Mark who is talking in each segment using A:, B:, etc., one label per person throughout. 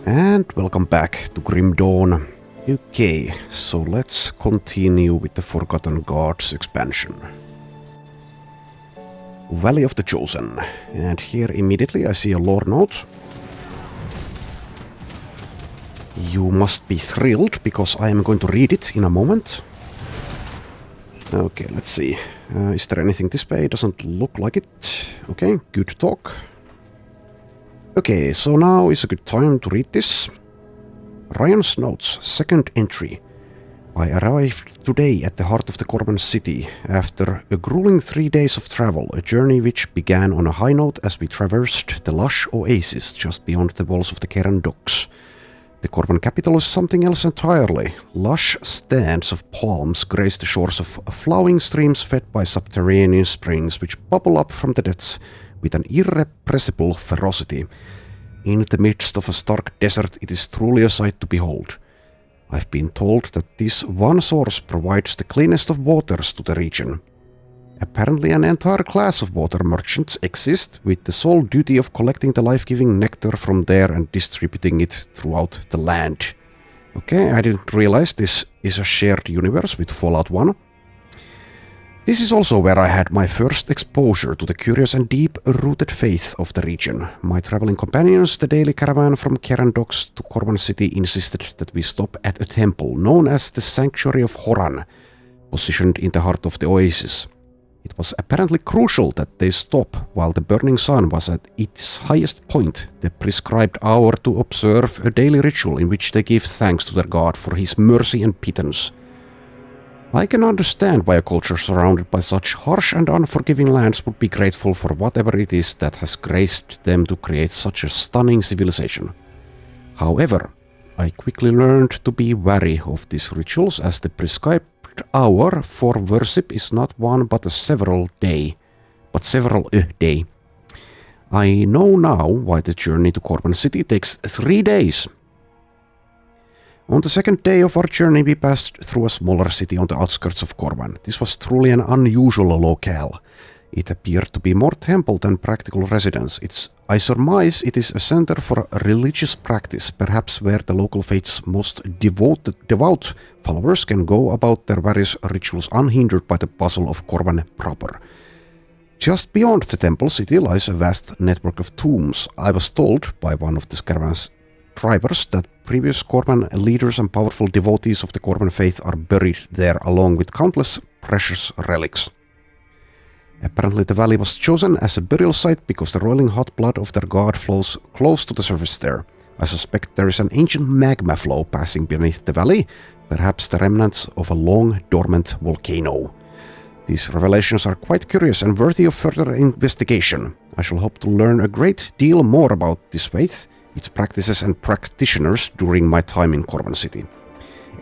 A: And welcome back to Grim Dawn. Okay, so let's continue with the Forgotten Gods expansion. Valley of the Chosen. And here immediately I see a lore note. You must be thrilled, because I am going to read it in a moment. Okay, let's see. Is there anything this way? Doesn't look like it. Okay, good talk. Okay, so now is a good time to read this. Ryan's Notes, second entry. I arrived today at the heart of the Corban city, after a grueling 3 days of travel, a journey which began on a high note as we traversed the lush oasis just beyond the walls of the Keren docks. The Corban capital is something else entirely. Lush stands of palms grace the shores of flowing streams fed by subterranean springs which bubble up from the depths with an irrepressible ferocity. In the midst of a stark desert, it is truly a sight to behold. I've been told that this one source provides the cleanest of waters to the region. Apparently an entire class of water merchants exist, with the sole duty of collecting the life-giving nectar from there and distributing it throughout the land. Okay, I didn't realize this is a shared universe with Fallout 1. This is also where I had my first exposure to the curious and deep-rooted faith of the region. My traveling companions, the daily caravan from Keren docks to Corban city, insisted that we stop at a temple known as the Sanctuary of Horan, positioned in the heart of the oasis. It was apparently crucial that they stop while the burning sun was at its highest point, the prescribed hour to observe a daily ritual in which they give thanks to their god for his mercy and pittance. I can understand why a culture surrounded by such harsh and unforgiving lands would be grateful for whatever it is that has graced them to create such a stunning civilization. However, I quickly learned to be wary of these rituals, as the prescribed hour for worship is not one but several a day. I know now why the journey to Corban city takes 3 days. On the second day of our journey, we passed through a smaller city on the outskirts of Corban. This was truly an unusual locale. It appeared to be more temple than practical residence. I surmise it is a center for religious practice, perhaps where the local faith's most devout followers can go about their various rituals unhindered by the bustle of Corban proper. Just beyond the temple city lies a vast network of tombs. I was told by one of the caravan's drivers that previous Corban leaders and powerful devotees of the Corban faith are buried there, along with countless precious relics. Apparently the valley was chosen as a burial site because the roiling hot blood of their god flows close to the surface there. I suspect there is an ancient magma flow passing beneath the valley, perhaps the remnants of a long dormant volcano. These revelations are quite curious and worthy of further investigation. I shall hope to learn a great deal more about this faith, its practices and practitioners during my time in Corban city.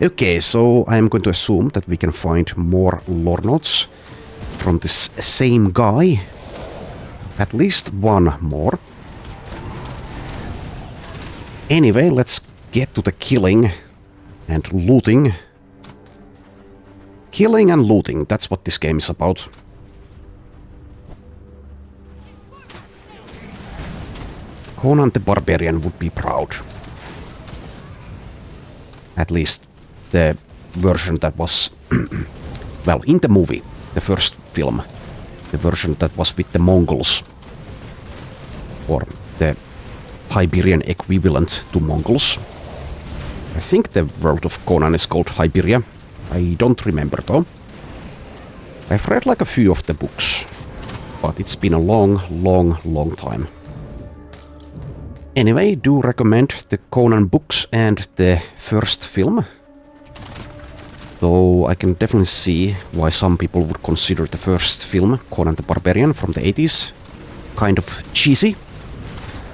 A: Okay, so I am going to assume that we can find more lore notes from this same guy. At least one more. Anyway, let's get to the killing and looting. Killing and looting, that's what this game is about. Conan the Barbarian would be proud. At least the version that was well, in the movie, the first film, the version that was with the Mongols, or the Iberian equivalent to Mongols. I think the world of Conan is called Iberia. I don't remember though. I've read like a few of the books, but it's been a long time. Anyway, do recommend the Conan books and the first film. Though I can definitely see why some people would consider the first film, Conan the Barbarian from the 80s, kind of cheesy.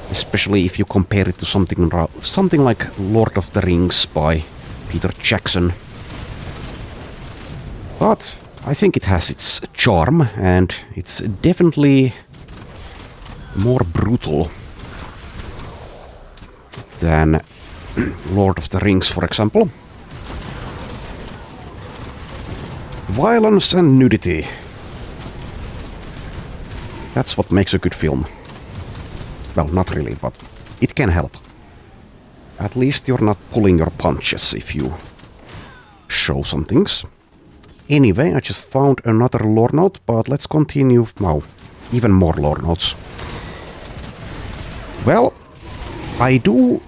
A: Especially if you compare it to something like Lord of the Rings by Peter Jackson. But I think it has its charm, and it's definitely more brutal than Lord of the Rings, for example. Violence and nudity. That's what makes a good film. Well, not really, but it can help. At least you're not pulling your punches if you show some things. Anyway, I just found another lore note, but let's continue. Wow, even more lore notes. Well, I do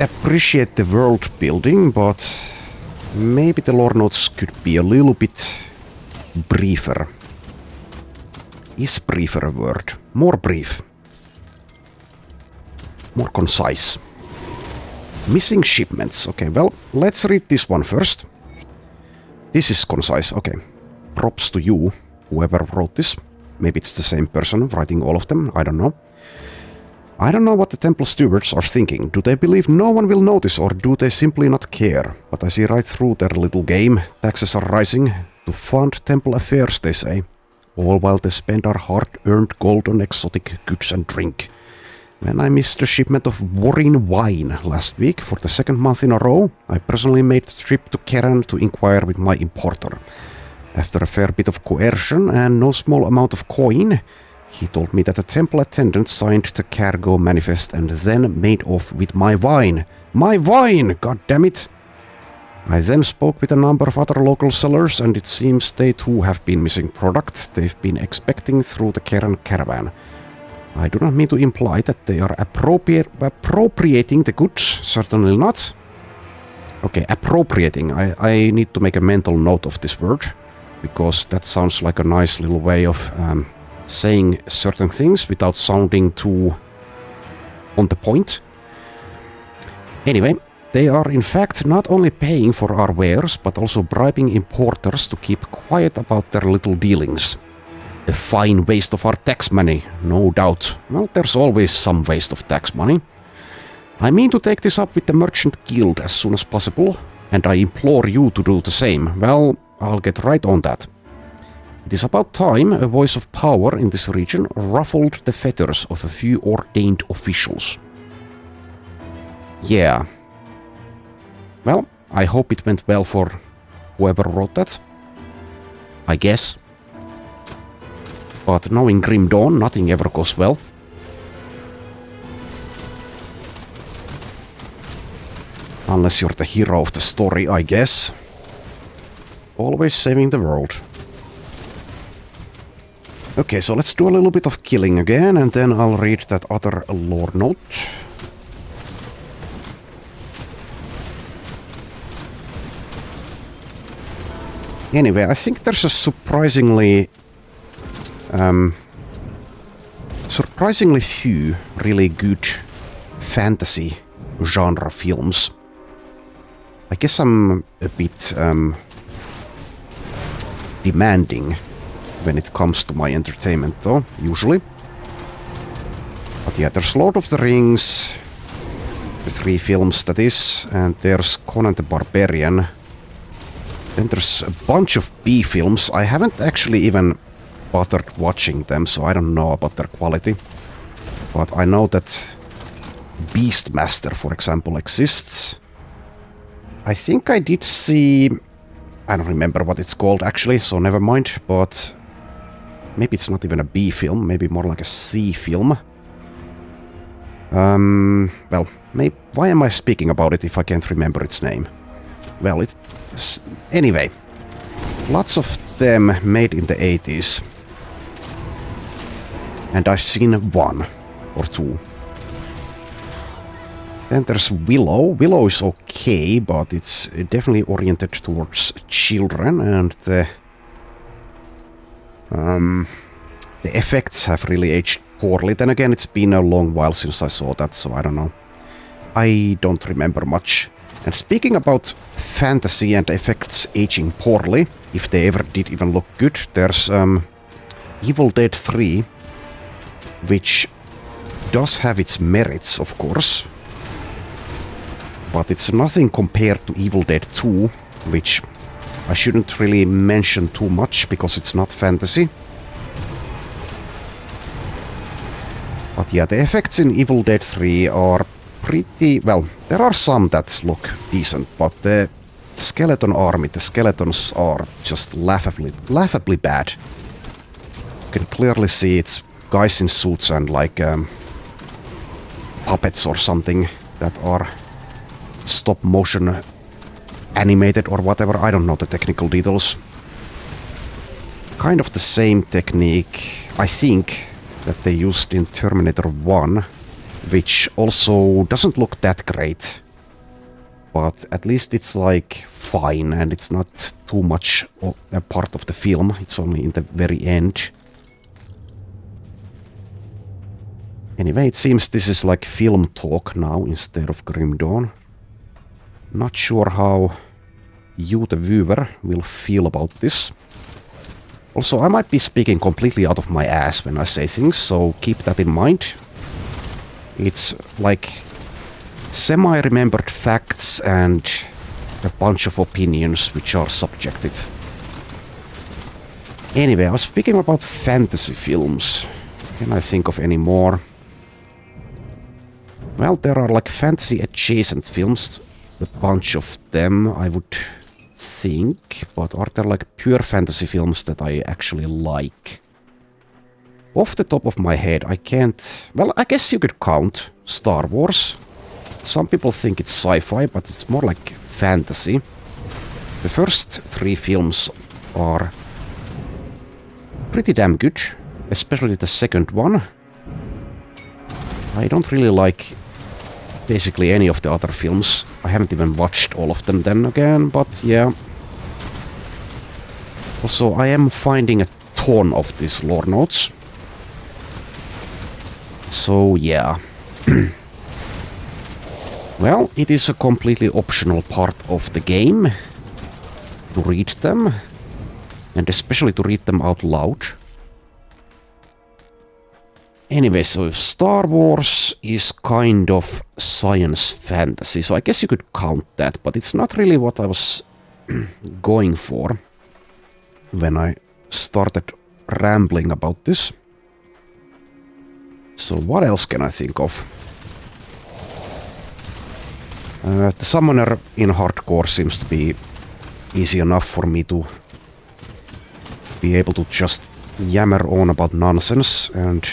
A: appreciate the world building, but maybe the lore notes could be a little bit briefer. Is briefer a word? More brief. More concise. Missing shipments. Okay, well, let's read this one first. This is concise. Okay. Props to you, whoever wrote this. Maybe it's the same person writing all of them. I don't know. I don't know what the temple stewards are thinking. Do they believe no one will notice, or do they simply not care? But I see right through their little game. Taxes are rising to fund temple affairs, they say. All while they spend our hard-earned gold on exotic goods and drink. When I missed a shipment of Warren wine last week for the second month in a row, I personally made the trip to Keren to inquire with my importer. After a fair bit of coercion and no small amount of coin, he told me that the temple attendant signed the cargo manifest and then made off with my wine. My wine! God damn it! I then spoke with a number of other local sellers, and it seems they too have been missing product they've been expecting through the Keren caravan. I do not mean to imply that they are appropriating the goods, certainly not. Okay, appropriating. I need to make a mental note of this word, because that sounds like a nice little way of saying certain things without sounding too on the point. Anyway, they are in fact not only paying for our wares, but also bribing importers to keep quiet about their little dealings. A fine waste of our tax money, no doubt. Well, there's always some waste of tax money. I mean to take this up with the Merchant Guild as soon as possible, and I implore you to do the same. Well, I'll get right on that. It is about time a voice of power in this region ruffled the feathers of a few ordained officials. Yeah. Well, I hope it went well for whoever wrote that. I guess. But knowing Grim Dawn, nothing ever goes well. Unless you're the hero of the story, I guess. Always saving the world. Okay, so let's do a little bit of killing again, and then I'll read that other lore note. Anyway, I think there's a surprisingly few really good fantasy genre films. I guess I'm a bit demanding when it comes to my entertainment, though, usually. But yeah, there's Lord of the Rings, the 3 films that is, and there's Conan the Barbarian. Then there's a bunch of B films. I haven't actually even bothered watching them, so I don't know about their quality. But I know that Beastmaster, for example, exists. I think I did see... I don't remember what it's called actually, so never mind, but maybe it's not even a B film, maybe more like a C film. Well, why am I speaking about it if I can't remember its name? Well, anyway, lots of them made in the 80s. And I've seen 1 or 2. Then there's Willow. Willow is okay, but it's definitely oriented towards children, and the effects have really aged poorly. Then again, it's been a long while since I saw that, so I don't know. I don't remember much. And speaking about fantasy and effects aging poorly, if they ever did even look good, there's Evil Dead 3, which does have its merits, of course. But it's nothing compared to Evil Dead 2, which I shouldn't really mention too much because it's not fantasy. But yeah, the effects in Evil Dead 3 are pretty... well, there are some that look decent, but the skeleton army, the skeletons are just laughably bad. You can clearly see it's guys in suits and like puppets or something that are stop motion animated or whatever. I don't know the technical details. Kind of the same technique, I think, that they used in Terminator 1, which also doesn't look that great. But at least it's like fine, and it's not too much a part of the film. It's only in the very end. Anyway, it seems this is like film talk now instead of Grim Dawn. Not sure how you, the viewer, will feel about this. Also, I might be speaking completely out of my ass when I say things, so keep that in mind. It's like semi-remembered facts and a bunch of opinions which are subjective. Anyway, I was speaking about fantasy films. Can I think of any more? Well, there are like fantasy adjacent films. A bunch of them, I would think. But are there like pure fantasy films that I actually like? Off the top of my head, I can't... Well, I guess you could count Star Wars. Some people think it's sci-fi, but it's more like fantasy. The first 3 films are pretty damn good, especially the second one. I don't really like basically any of the other films. I haven't even watched all of them then again, but yeah. Also, I am finding a ton of these lore notes. So yeah. Well, it is a completely optional part of the game to read them, and especially to read them out loud. Anyway, so Star Wars is kind of science fantasy, so I guess you could count that, but it's not really what I was going for when I started rambling about this. So what else can I think of? The Summoner in hardcore seems to be easy enough for me to be able to just yammer on about nonsense and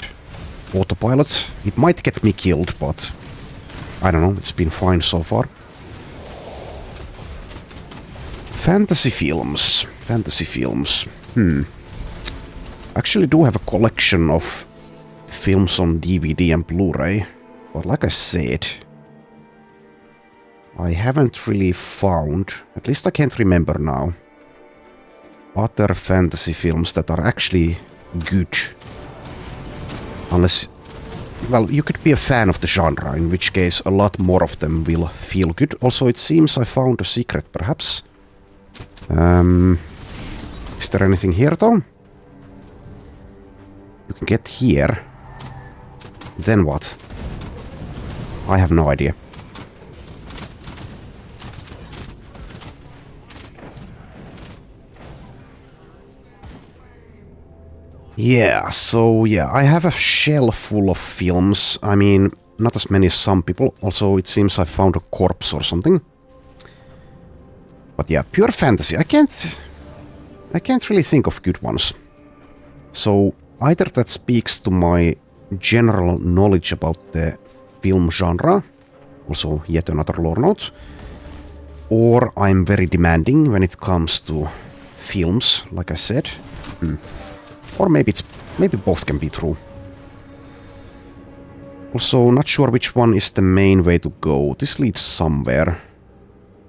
A: autopilot. It might get me killed, but I don't know, it's been fine so far. Fantasy films. Fantasy films. Actually do have a collection of films on DVD and Blu-ray, but like I said, I haven't really found, at least I can't remember now, other fantasy films that are actually good. Unless, well, you could be a fan of the genre, in which case a lot more of them will feel good. Also, it seems I found a secret, perhaps. Is there anything here, though? You can get here. Then what? I have no idea. Yeah, so yeah, I have a shelf full of films. I mean, not as many as some people. Also, it seems I found a corpse or something. But yeah, pure fantasy. I can't really think of good ones. So either that speaks to my general knowledge about the film genre, also yet another lore note, or I'm very demanding when it comes to films, like I said. Or maybe both can be true. Also, not sure which one is the main way to go. This leads somewhere.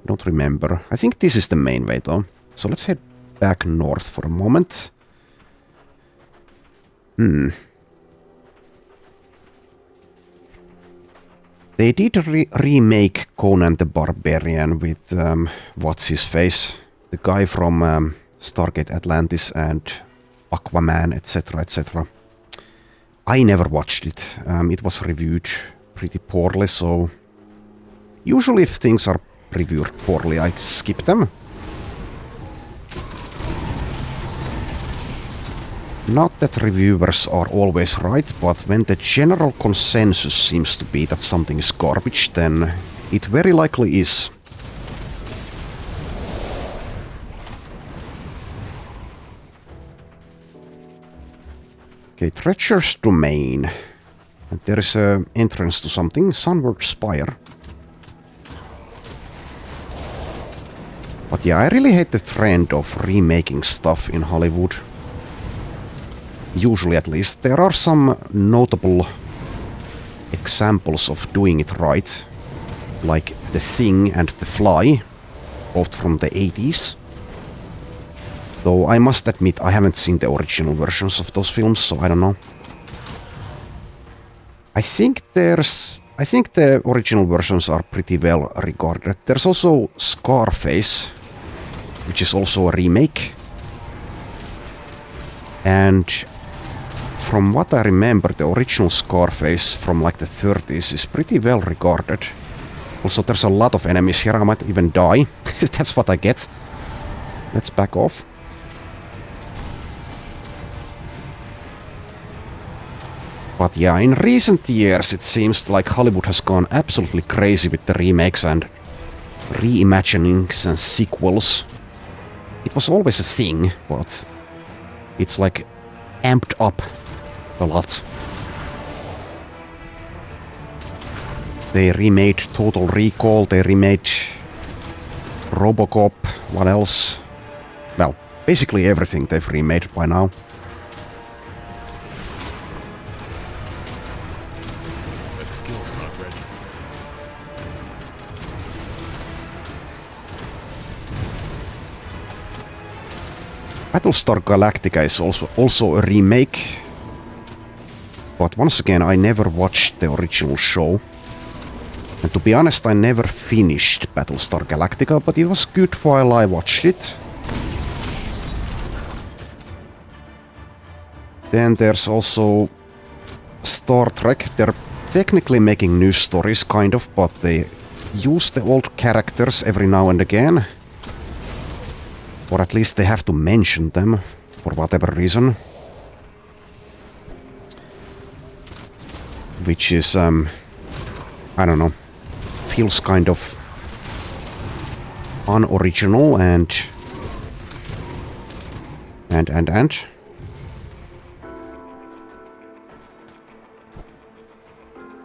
A: Don't remember. I think this is the main way though. So let's head back north for a moment. They did remake Conan the Barbarian with, what's his face? The guy from Stargate Atlantis and Aquaman, etc., etc. I never watched it. It was reviewed pretty poorly, so usually if things are reviewed poorly, I skip them. Not that reviewers are always right, but when the general consensus seems to be that something is garbage, then it very likely is. Okay, Treacherous Domain. And there is an entrance to something. Sunward Spire. But yeah, I really hate the trend of remaking stuff in Hollywood. Usually, at least. There are some notable examples of doing it right. Like The Thing and The Fly, both from the 80s. Though I must admit I haven't seen the original versions of those films, so I don't know. I think the original versions are pretty well regarded. There's also Scarface, which is also a remake. And from what I remember, the original Scarface from like the 30s is pretty well regarded. Also, there's a lot of enemies here. I might even die. That's what I get. Let's back off. But yeah, in recent years it seems like Hollywood has gone absolutely crazy with the remakes and reimaginings and sequels. It was always a thing, but it's like amped up a lot. They remade Total Recall, they remade Robocop, what else? Well, basically everything they've remade by now. Battlestar Galactica is also a remake. But once again, I never watched the original show. And to be honest, I never finished Battlestar Galactica, but it was good while I watched it. Then there's also Star Trek. They're technically making new stories, kind of, but they use the old characters every now and again. Or at least they have to mention them, for whatever reason. Which is, I don't know, feels kind of unoriginal and.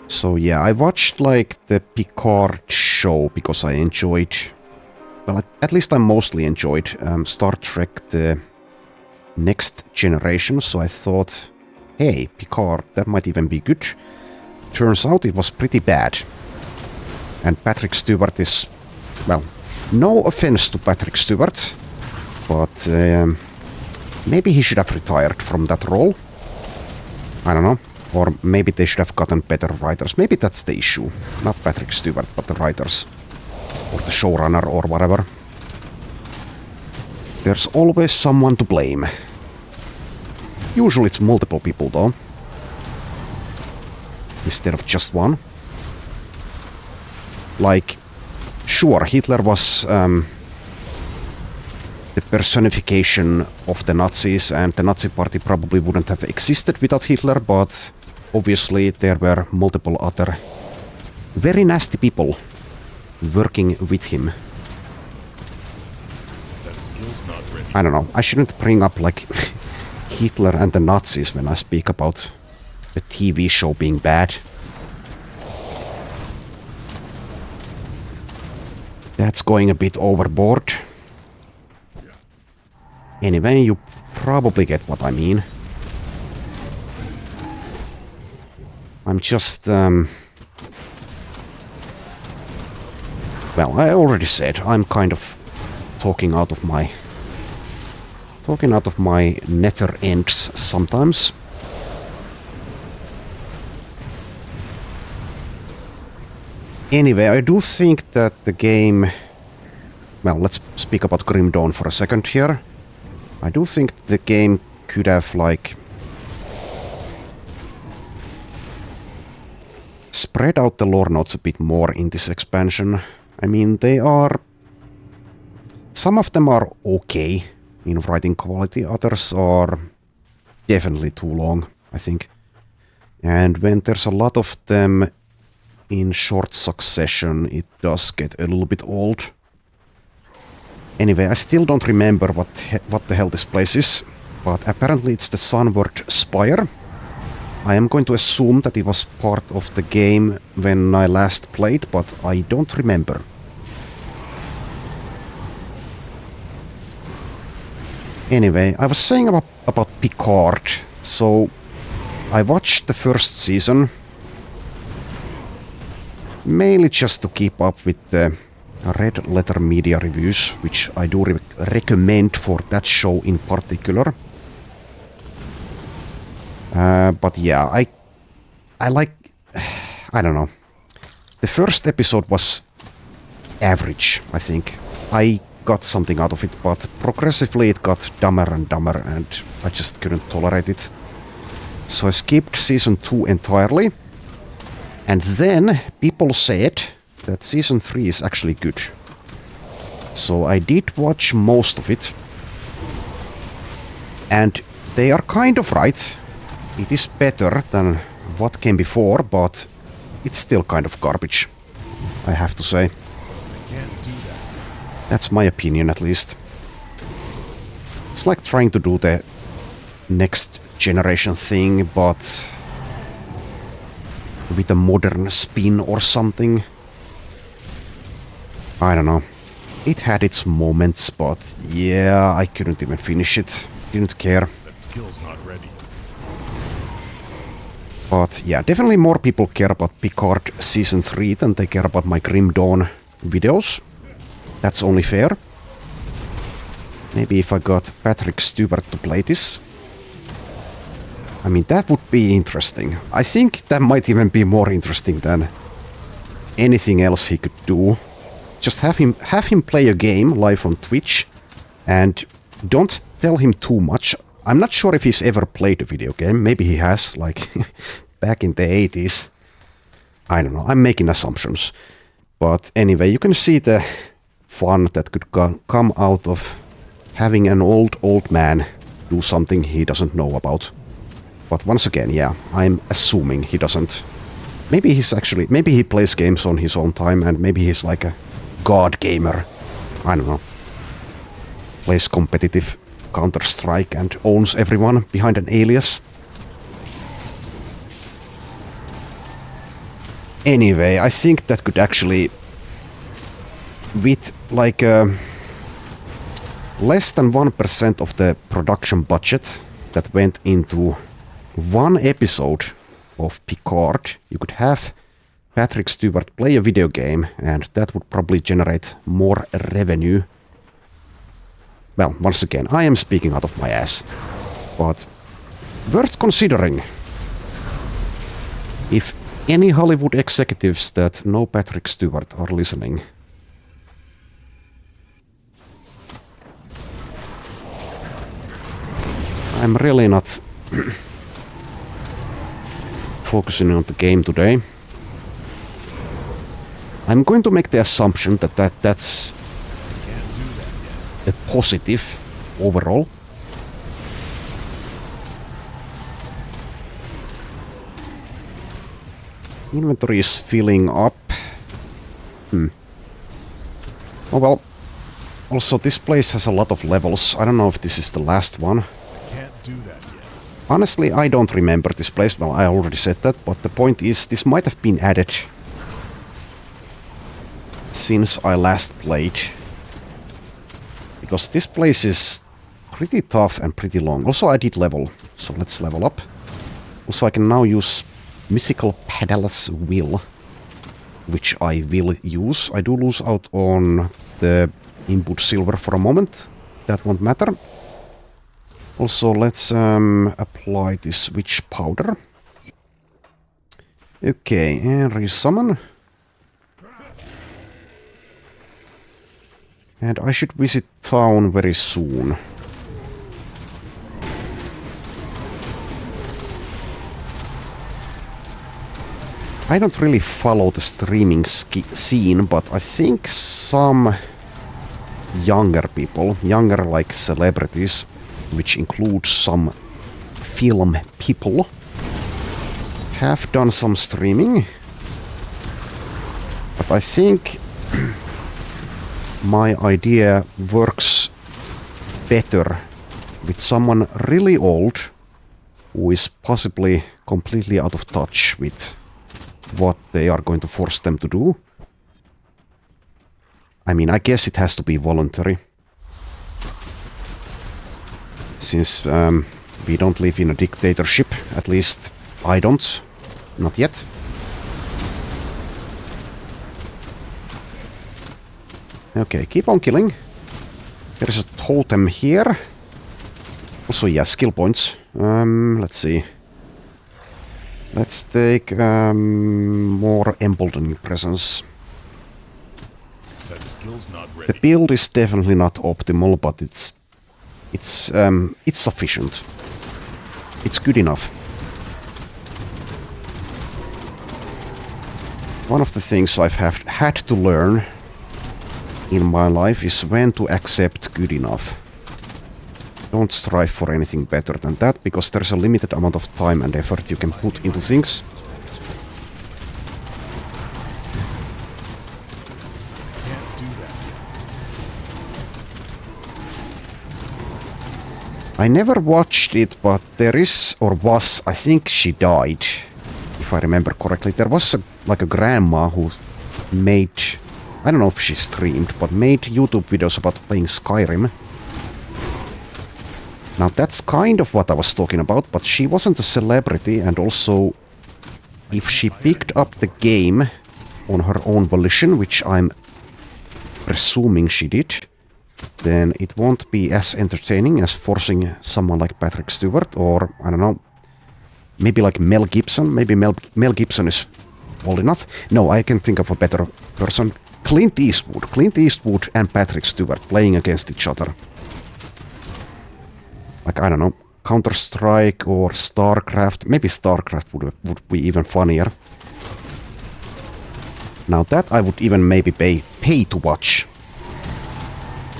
A: So yeah, I watched like the Picard show because I enjoyed. Well, at least I mostly enjoyed Star Trek The Next Generation, so I thought, hey, Picard, that might even be good. Turns out it was pretty bad. And Patrick Stewart is, well, no offense to Patrick Stewart, but maybe he should have retired from that role. I don't know. Or maybe they should have gotten better writers. Maybe that's the issue. Not Patrick Stewart, but the writers. Or the showrunner, or whatever. There's always someone to blame. Usually it's multiple people, though. Instead of just one. Like, sure, Hitler was the personification of the Nazis, and the Nazi party probably wouldn't have existed without Hitler, but obviously there were multiple other very nasty people working with him. I don't know, I shouldn't bring up like Hitler and the Nazis when I speak about the TV show being bad. That's going a bit overboard. Anyway, you probably get what I mean. I'm just, well, I already said, I'm kind of talking out of my nether ends sometimes. Anyway, I do think that the game... Well, let's speak about Grim Dawn for a second here. I do think the game could have, like... spread out the lore notes a bit more in this expansion. I mean, they are... Some of them are okay in writing quality, others are definitely too long, I think. And when there's a lot of them in short succession, it does get a little bit old. Anyway, I still don't remember what the hell this place is, but apparently it's the Sunward Spire. I am going to assume that it was part of the game when I last played, but I don't remember. Anyway, I was saying about Picard. So, I watched the first season. Mainly just to keep up with the Red Letter Media reviews, which I do recommend for that show in particular. But yeah, I like... I don't know. The first episode was average, I think. I got something out of it, but progressively it got dumber and dumber, and I just couldn't tolerate it. So I skipped season 2 entirely. And then people said that season 3 is actually good. So I did watch most of it. And they are kind of right. It is better than what came before, but it's still kind of garbage, I have to say. That's my opinion, at least. It's like trying to do the next generation thing, but with a modern spin or something. I don't know. It had its moments, but yeah, I couldn't even finish it. Didn't care.
B: That skill's not ready.
A: But yeah, definitely more people care about Picard Season 3 than they care about my Grim Dawn videos. That's only fair. Maybe if I got Patrick Stewart to play this. I mean, that would be interesting. I think that might even be more interesting than anything else he could do. Just have him play a game live on Twitch, and don't tell him too much. I'm not sure if he's ever played a video game. Maybe he has, like back in the 80s. I don't know. I'm making assumptions. But anyway, you can see the fun that could come out of having an old man do something he doesn't know about. But once again, yeah, I'm assuming he doesn't. Maybe he plays games on his own time, and maybe he's like a god gamer. I don't know. Plays competitive Counter-Strike and owns everyone behind an alias. Anyway, I think that could actually, with like less than 1% of the production budget that went into one episode of Picard, you could have Patrick Stewart play a video game, and that would probably generate more revenue. Well, once again, I am speaking out of my ass, but worth considering. If any Hollywood executives that know Patrick Stewart are listening, I'm really not focusing on the game today. I'm going to make the assumption that's a positive overall. Inventory is filling up. Oh well. Also, this place has a lot of levels. I don't know if this is the last one.
B: Can't do that yet.
A: Honestly, I don't remember this place. Well, I already said that, but the point is, this might have been added since I last played. Because this place is pretty tough and pretty long. Also, I did level, so let's level up. Also, I can now use Mythical Pedal's Will, which I will use. I do lose out on the input silver for a moment. That won't matter. Also, let's apply this witch powder. Okay, and resummon. And I should visit town very soon. I don't really follow the streaming scene, but I think some younger people, younger like celebrities, which includes some film people, have done some streaming. But I think my idea works better with someone really old who is possibly completely out of touch with what they are going to force them to do. I mean, I guess it has to be voluntary. Since we don't live in a dictatorship, at least I don't. Not yet. Okay, keep on killing. There is a totem here. Also, yeah, skill points. Let's see. Let's take more emboldening presence.
B: That skill's not
A: The
B: ready.
A: build is definitely not optimal, but it's sufficient. It's good enough. One of the things I've had to learn in my life is when to accept good enough. Don't strive for anything better than that, because there's a limited amount of time and effort you can put into things.
B: Can't do that yet.
A: I never watched it, but there is, or was, I think she died, if I remember correctly. There was like a grandma who made, I don't know if she streamed, but made YouTube videos about playing Skyrim. Now that's kind of what I was talking about, but she wasn't a celebrity, and also if she picked up the game on her own volition, which I'm presuming she did, then it won't be as entertaining as forcing someone like Patrick Stewart, or, I don't know, maybe like Mel Gibson. Maybe Mel Gibson is old enough. No, I can think of a better person. Clint Eastwood. Clint Eastwood and Patrick Stewart playing against each other. Like, I don't know, Counter-Strike or StarCraft. Maybe StarCraft would be even funnier. Now that I would even maybe pay to watch.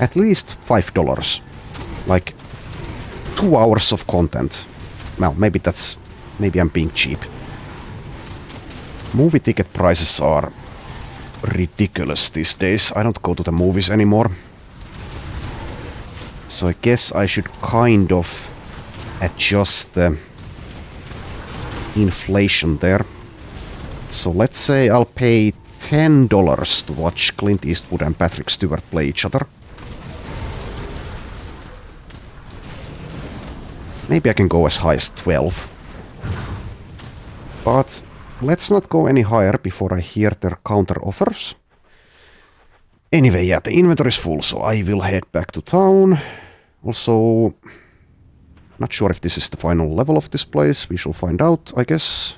A: At least $5. Like 2 hours of content. Well, maybe I'm being cheap. Movie ticket prices are ridiculous these days. I don't go to the movies anymore. So I guess I should kind of adjust the inflation there. So let's say I'll pay $10 to watch Clint Eastwood and Patrick Stewart play each other. Maybe I can go as high as 12. But let's not go any higher before I hear their counter offers. Anyway, yeah, the inventory is full, so I will head back to town. Also, not sure if this is the final level of this place. We shall find out, I guess.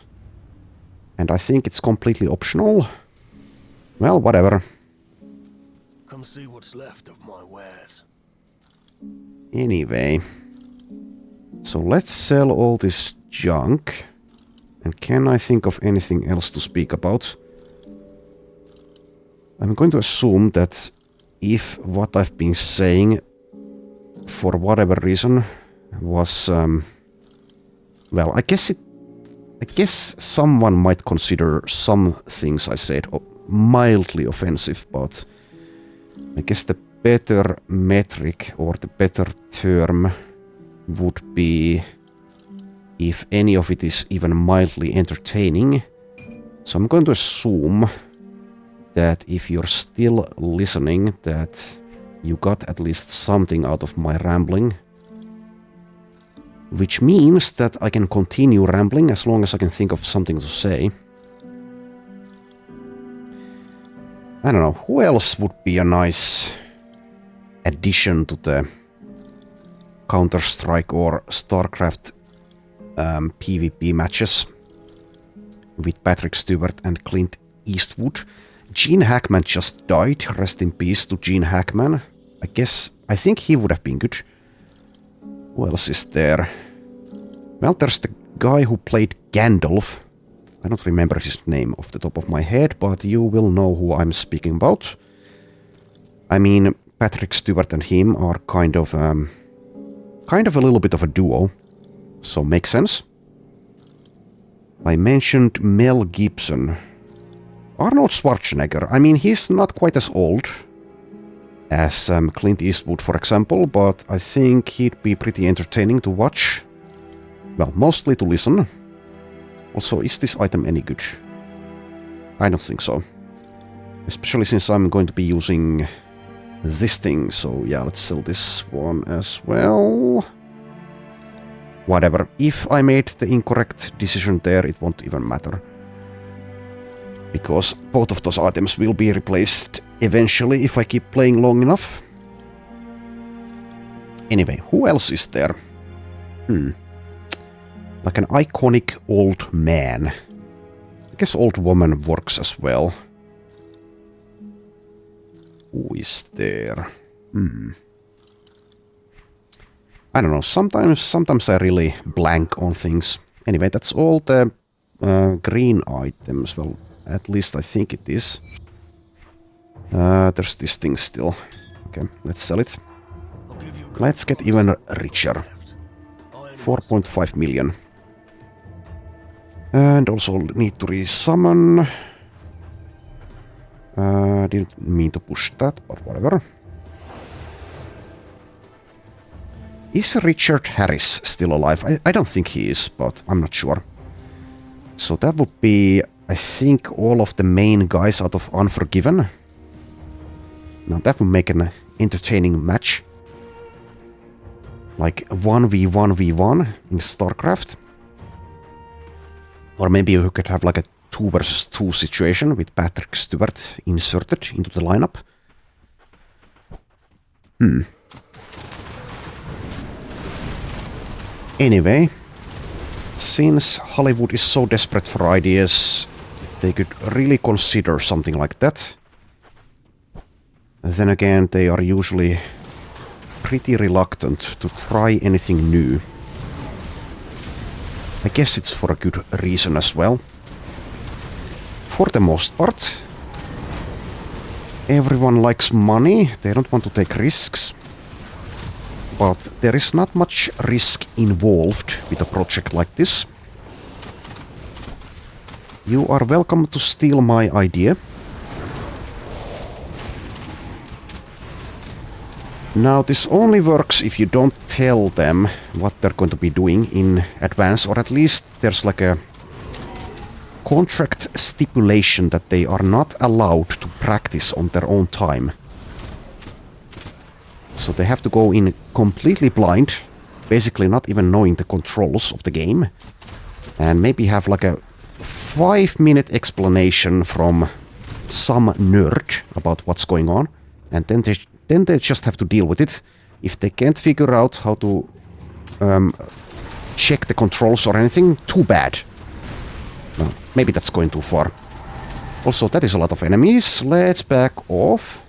A: And I think it's completely optional. Well, whatever.
C: Come see what's left of my wares.
A: Anyway. So let's sell all this junk. And can I think of anything else to speak about? I'm going to assume that if what I've been saying, for whatever reason, was, well, I guess someone might consider some things I said mildly offensive, but I guess the better metric or the better term would be if any of it is even mildly entertaining. So I'm going to assume that if you're still listening, that you got at least something out of my rambling. Which means that I can continue rambling as long as I can think of something to say. I don't know, who else would be a nice addition to the Counter-Strike or StarCraft PvP matches with Patrick Stewart and Clint Eastwood? Gene Hackman just died. Rest in peace to Gene Hackman. I think he would have been good. Who else is there? Well, there's the guy who played Gandalf. I don't remember his name off the top of my head, but you will know who I'm speaking about. I mean, Patrick Stewart and him are kind of a little bit of a duo, so makes sense. I mentioned Mel Gibson. Arnold Schwarzenegger. I mean, he's not quite as old as Clint Eastwood, for example, but I think he'd be pretty entertaining to watch. Well, mostly to listen. Also, is this item any good? I don't think so. Especially since I'm going to be using this thing, so yeah, let's sell this one as well. whatever. If I made the incorrect decision there, it won't even matter. Because both of those items will be replaced eventually if I keep playing long enough. Anyway, who else is there? Like an iconic old man. I guess old woman works as well. Who is there? I don't know, sometimes I really blank on things. Anyway, that's all the green items. Well, at least I think it is. There's this thing still. Okay, let's sell it. Let's get even richer. 4.5 million. And also need to resummon. Didn't mean to push that, but whatever. Is Richard Harris still alive? I don't think he is, but I'm not sure. So that would be, I think, all of the main guys out of Unforgiven. Now that would make an entertaining match. Like 1v1v1 in StarCraft. Or maybe you could have like a 2 versus 2 situation with Patrick Stewart inserted into the lineup. Anyway, since Hollywood is so desperate for ideas, they could really consider something like that. Then again, they are usually pretty reluctant to try anything new. I guess it's for a good reason as well. For the most part, everyone likes money, they don't want to take risks. But there is not much risk involved with a project like this. You are welcome to steal my idea. Now this only works if you don't tell them what they're going to be doing in advance, or at least there's like a contract stipulation that they are not allowed to practice on their own time. So they have to go in completely blind, basically not even knowing the controls of the game, and maybe have like a 5-minute explanation from some nerd about what's going on, and then they just have to deal with it. If they can't figure out how to check the controls or anything, too bad. Well, maybe that's going too far. Also, that is a lot of enemies. Let's back off.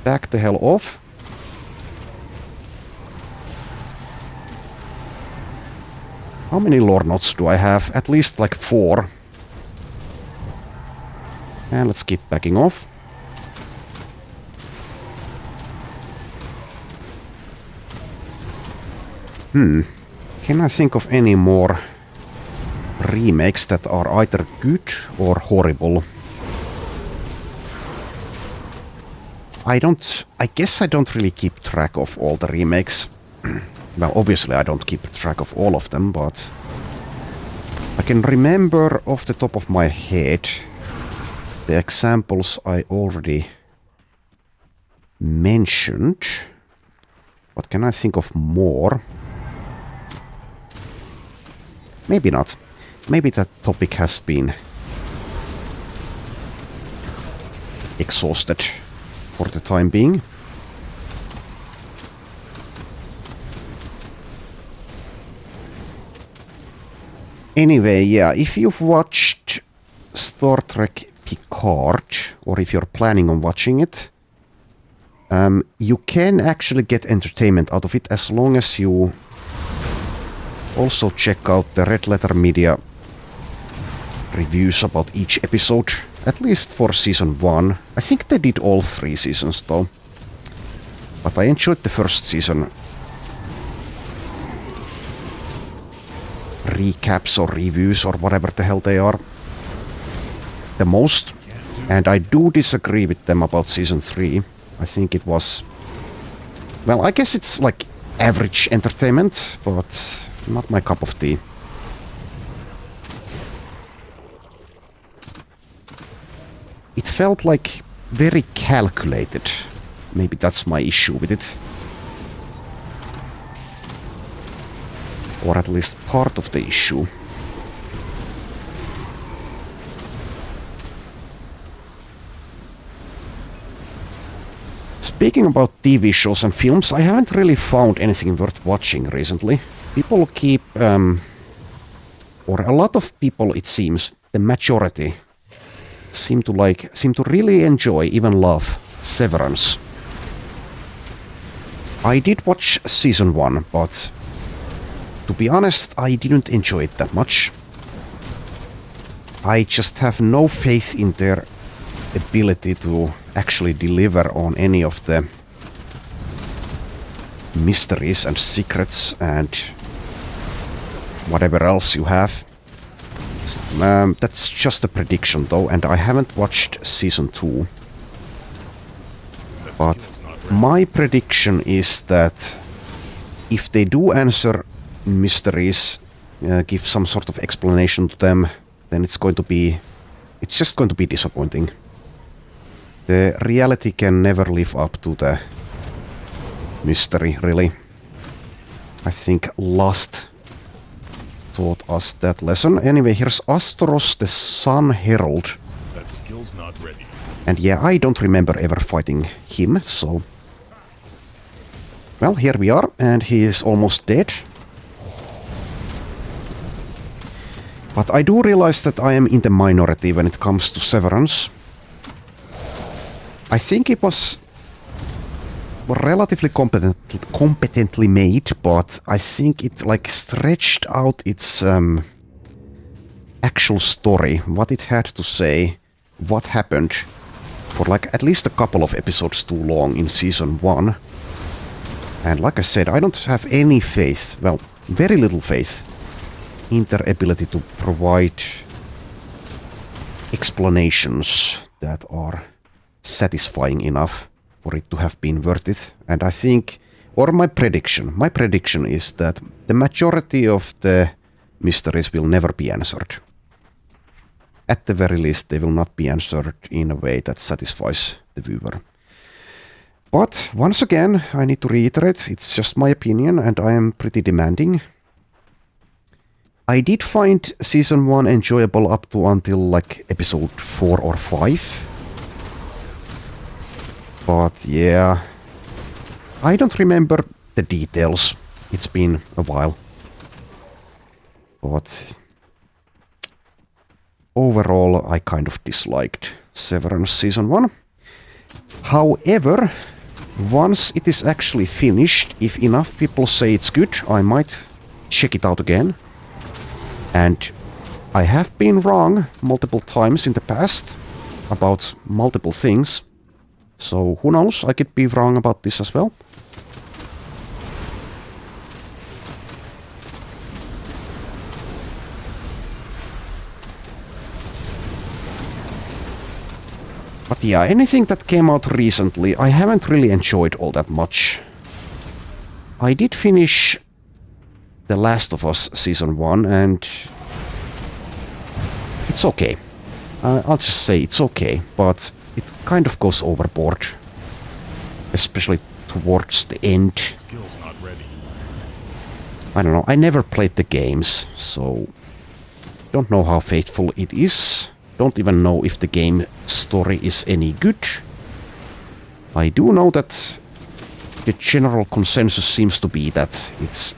A: Back the hell off. How many lore notes do I have? At least like 4. And let's keep backing off. Can I think of any more remakes that are either good or horrible? I guess I don't really keep track of all the remakes. Well, obviously I don't keep track of all of them, but I can remember off the top of my head the examples I already mentioned. What can I think of more? Maybe not. Maybe that topic has been exhausted for the time being. Anyway, yeah, if you've watched Star Trek Picard, or if you're planning on watching it, you can actually get entertainment out of it as long as you also check out the Red Letter Media reviews about each episode, at least for season 1. I think they did all 3 seasons though, but I enjoyed the first season recaps or reviews or whatever the hell they are the most, and I do disagree with them about season 3. I think it was, well, I guess it's like average entertainment, but not my cup of tea. It felt like very calculated. Maybe that's my issue with it. Or at least part of the issue. Speaking about TV shows and films, I haven't really found anything worth watching recently. People keep, or a lot of people, it seems, the majority, seem to really enjoy, even love, Severance. I did watch season 1, but to be honest, I didn't enjoy it that much. I just have no faith in their ability to actually deliver on any of the mysteries and secrets and whatever else you have. That's just a prediction though, and I haven't watched season 2. But my prediction is that if they do answer mysteries, give some sort of explanation to them, then it's just going to be disappointing. The reality can never live up to the mystery, really. I think Lust taught us that lesson. Anyway, here's Astoros, the Sun Herald.
B: That skill's not ready.
A: And yeah, I don't remember ever fighting him, so... Well, here we are, and he is almost dead. But I do realize that I am in the minority when it comes to Severance. I think it was relatively competently made, but I think it stretched out its actual story, what it had to say, what happened, for at least a couple of episodes too long in season 1. And like I said, I don't have any faith, well, very little faith, in their ability to provide explanations that are satisfying enough for it to have been worth it. And I think, or my prediction is that the majority of the mysteries will never be answered. At the very least, they will not be answered in a way that satisfies the viewer. But once again, I need to reiterate, it's just my opinion and I am pretty demanding. I did find season 1 enjoyable up to until episode 4 or 5. But yeah, I don't remember the details. It's been a while. But overall, I kind of disliked Severance season 1. However, once it is actually finished, if enough people say it's good, I might check it out again. And I have been wrong multiple times in the past about multiple things. So who knows, I could be wrong about this as well. But yeah, anything that came out recently, I haven't really enjoyed all that much. I did finish The Last of Us Season 1 and it's okay. I'll just say it's okay, but it kind of goes overboard. Especially towards the end.
B: Skill's not ready.
A: I don't know, I never played the games, so don't know how faithful it is. Don't even know if the game story is any good. I do know that the general consensus seems to be that it's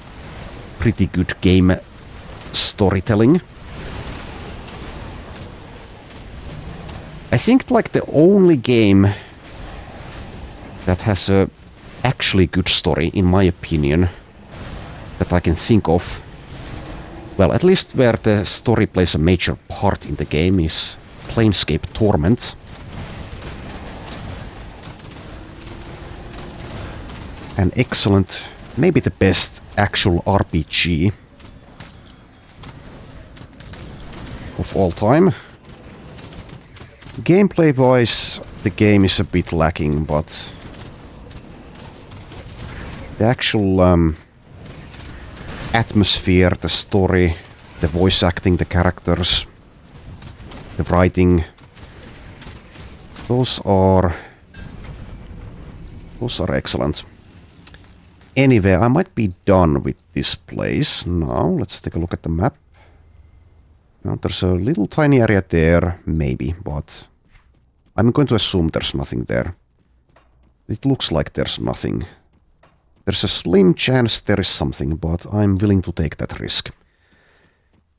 A: pretty good game storytelling. I think the only game that has a actually good story, in my opinion, that I can think of, well, at least where the story plays a major part in the game, is Planescape Torment. An excellent, maybe the best actual RPG of all time. Gameplay-wise, the game is a bit lacking, but the actual atmosphere, the story, the voice acting, the characters, the writing, those are excellent. Anyway, I might be done with this place now. Let's take a look at the map. Now, there's a little tiny area there, maybe, but I'm going to assume there's nothing there. It looks like there's nothing. There's a slim chance there is something, but I'm willing to take that risk.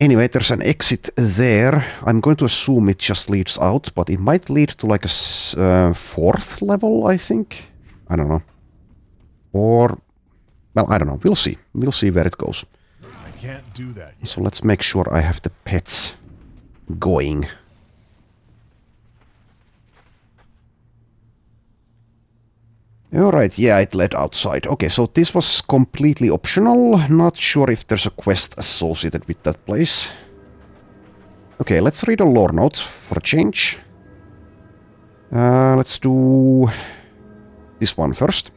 A: Anyway, there's an exit there. I'm going to assume it just leads out, but it might lead to like a fourth level, I think. I don't know. Or, well, I don't know. We'll see. We'll see where it goes.
B: I can't do that yet.
A: So let's make sure I have the pets going. Alright, yeah, it led outside. Okay, so this was completely optional. Not sure if there's a quest associated with that place. Okay, let's read a lore note for a change. Let's do this one first.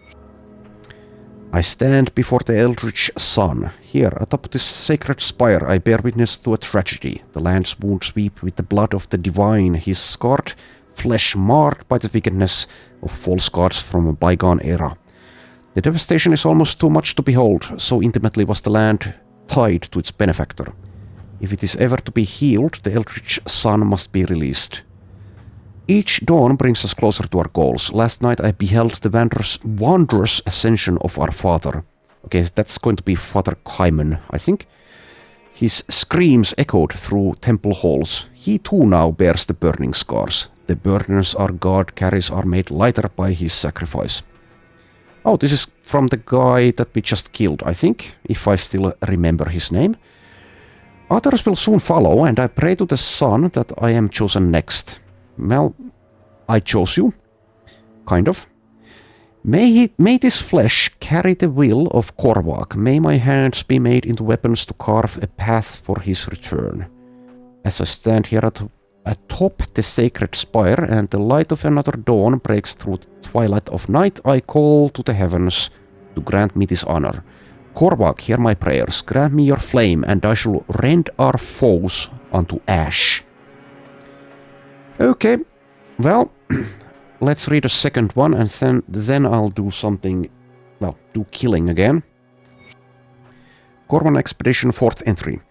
A: I stand before the eldritch sun. Here, atop this sacred spire, I bear witness to a tragedy. The land's wounds weep with the blood of the divine, his scarred flesh marred by the wickedness of false gods from a bygone era. The devastation is almost too much to behold, so intimately was the land tied to its benefactor. If it is ever to be healed, the eldritch sun must be released. Each dawn brings us closer to our goals. Last night I beheld the wondrous ascension of our father. Okay, that's going to be Father Kaiman, I think. His screams echoed through temple halls. He too now bears the burning scars. The burdens our God carries are made lighter by his sacrifice. Oh, this is from the guy that we just killed, I think, if I still remember his name. Others will soon follow, and I pray to the sun that I am chosen next. Well, I chose you. Kind of. May this flesh carry the will of Korvac. May my hands be made into weapons to carve a path for his return. As I stand here atop the sacred spire and the light of another dawn breaks through the twilight of night, I call to the heavens to grant me this honor. Korvac, hear my prayers. Grant me your flame, and I shall rend our foes unto ash. Okay, well, let's read a second one, and then I'll do something, well, do killing again. Corvan Expedition 4th entry.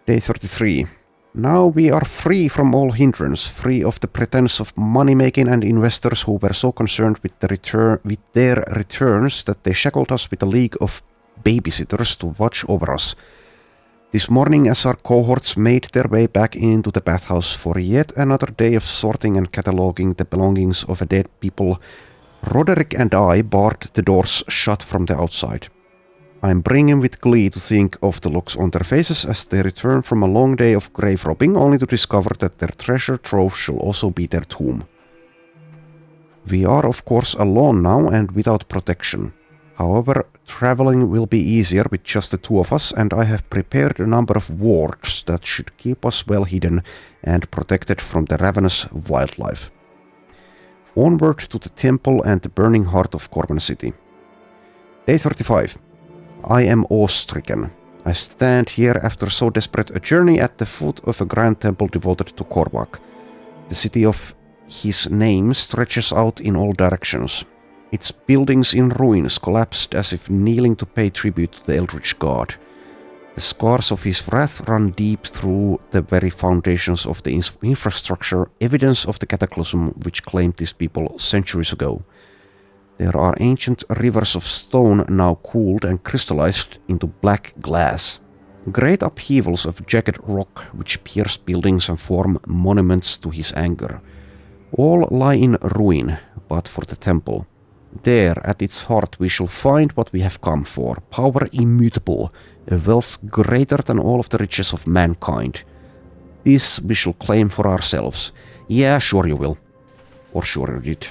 A: Day 33. Now we are free from all hindrance, free of the pretense of money-making and investors who were so concerned with their returns that they shackled us with a league of babysitters to watch over us. This morning, as our cohorts made their way back into the bathhouse for yet another day of sorting and cataloguing the belongings of a dead people, Roderick and I barred the doors shut from the outside. I'm brimming with glee to think of the looks on their faces as they return from a long day of grave robbing, only to discover that their treasure trove shall also be their tomb. We are of course alone now and without protection. However, traveling will be easier with just the two of us, and I have prepared a number of wards that should keep us well hidden and protected from the ravenous wildlife. Onward to the temple and the burning heart of Corban City. Day 35. I am awe-stricken. I stand here after so desperate a journey at the foot of a grand temple devoted to Korvac. The city of his name stretches out in all directions. Its buildings in ruins collapsed as if kneeling to pay tribute to the eldritch god. The scars of his wrath run deep through the very foundations of the infrastructure, evidence of the cataclysm which claimed these people centuries ago. There are ancient rivers of stone now cooled and crystallized into black glass. Great upheavals of jagged rock which pierce buildings and form monuments to his anger. All lie in ruin, but for the temple. There, at its heart, we shall find what we have come for. Power immutable, a wealth greater than all of the riches of mankind. This we shall claim for ourselves. Yeah, sure you will. Or sure you did.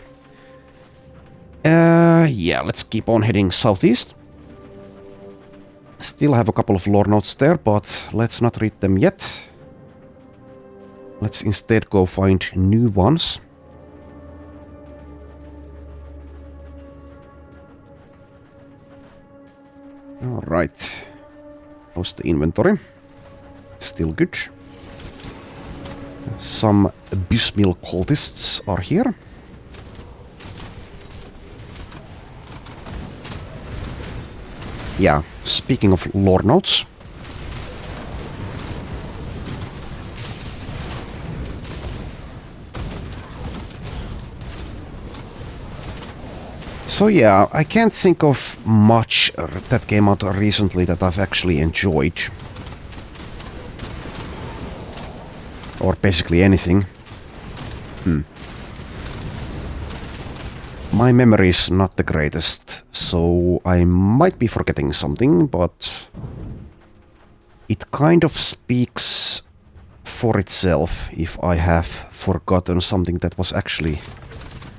A: Yeah, let's keep on heading southeast. Still have a couple of lore notes there, but let's not read them yet. Let's instead go find new ones. Alright. How's the inventory? Still good. Some Bismil cultists are here. Yeah, speaking of lore notes. So yeah, I can't think of much that came out recently that I've actually enjoyed. Or basically anything. My memory is not the greatest, so I might be forgetting something, but it kind of speaks for itself if I have forgotten something that was actually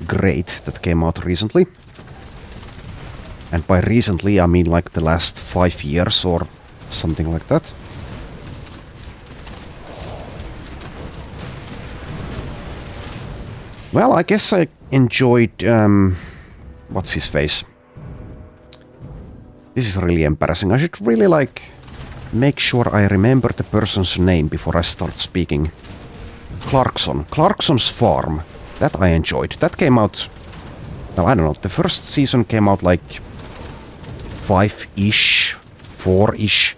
A: great that came out recently. And by recently I mean like the last 5 years or something like that. Well, I guess I enjoyed, what's his face? This is really embarrassing. I should really like make sure I remember the person's name before I start speaking. Clarkson. Clarkson's Farm. That I enjoyed. That came out, well, I don't know, the first season came out like 5-ish, 4-ish